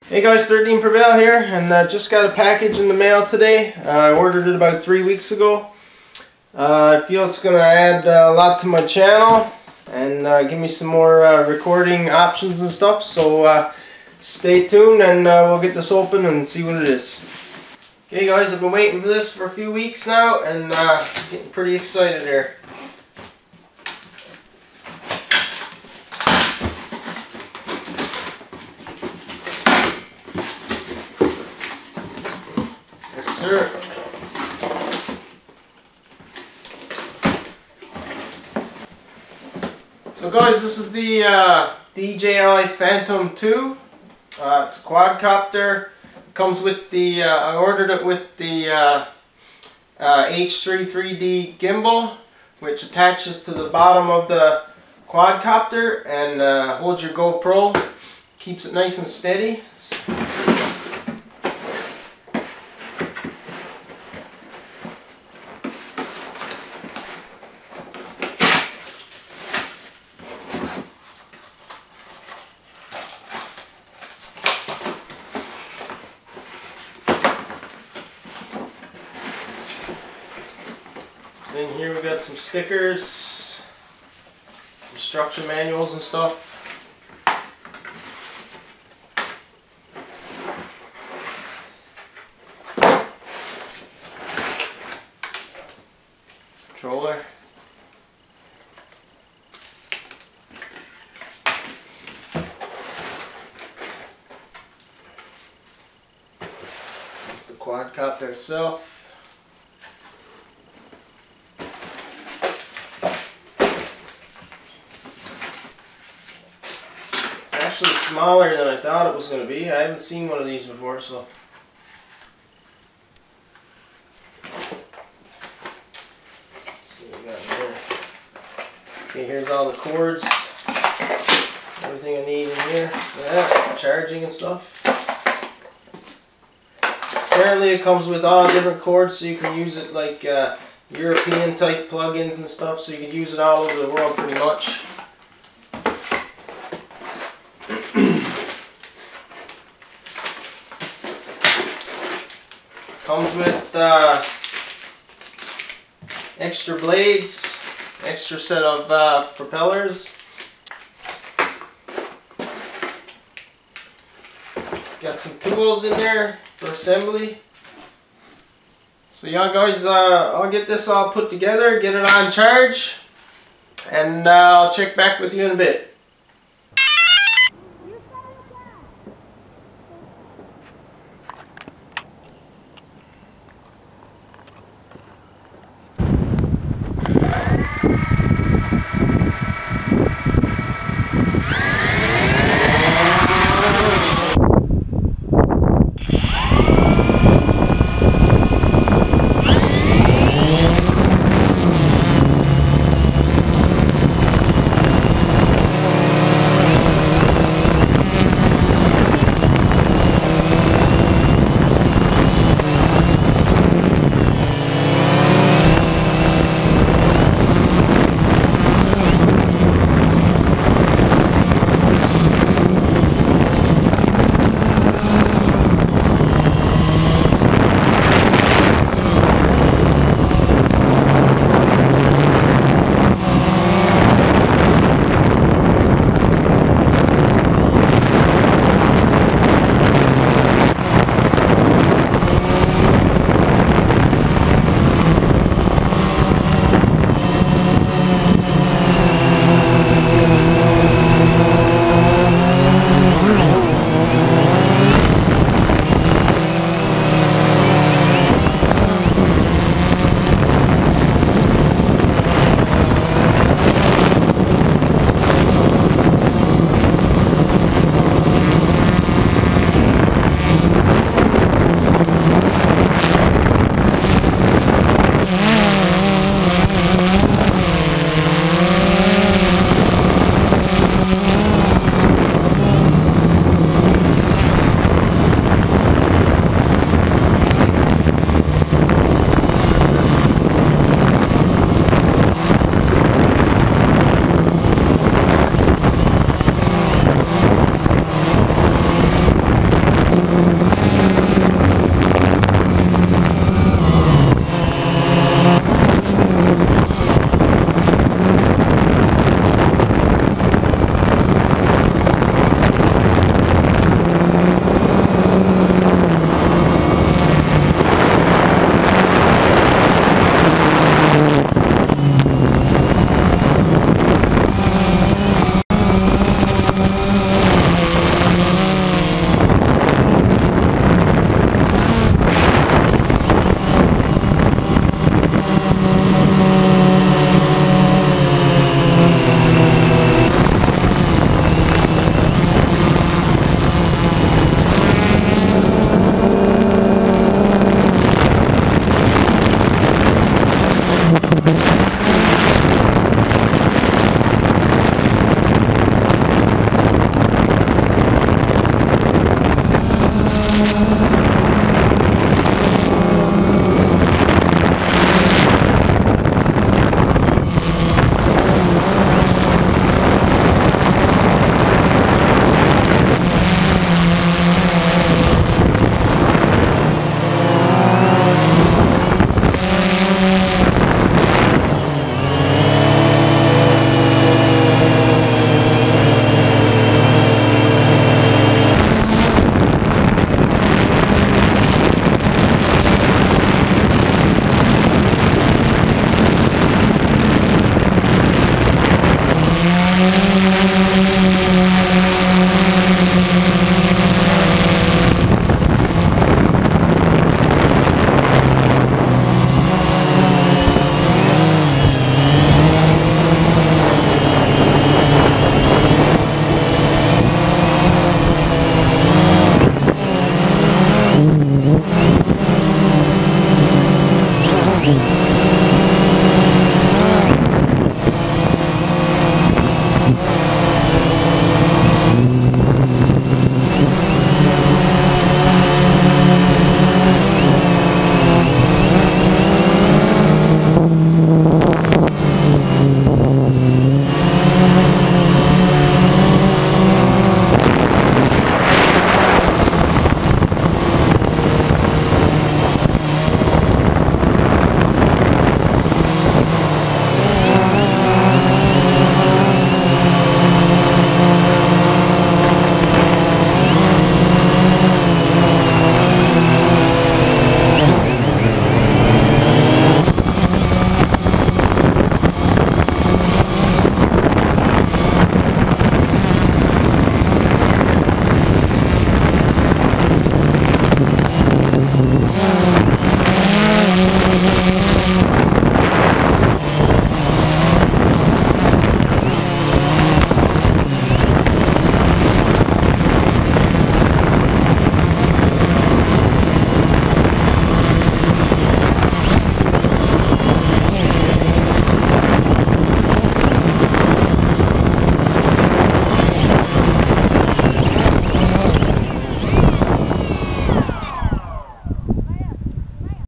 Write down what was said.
Hey guys, 13 Prevail here, and just got a package in the mail today. I ordered it about 3 weeks ago. I feel it's going to add a lot to my channel and give me some more recording options and stuff, so stay tuned and we'll get this open and see what it is. Okay guys, I've been waiting for this for a few weeks now and getting pretty excited here. Yes, sir. So guys, this is the DJI Phantom 2. It's a quadcopter. It comes with the, I ordered it with the H3 3D gimbal, which attaches to the bottom of the quadcopter and holds your GoPro. Keeps it nice and steady. So in here we got some stickers, instruction manuals and stuff. Controller. It's the quadcopter itself. Actually smaller than I thought it was going to be. I haven't seen one of these before, so. Let's see what we got in here. Okay, here's all the cords. Everything I need in here for that, charging and stuff. Apparently it comes with all different cords, so you can use it like European type plugins and stuff, so you can use it all over the world pretty much. Comes with extra blades, extra set of propellers. Got some tools in there for assembly. So yeah guys, I'll get this all put together, get it on charge, and I'll check back with you in a bit. you.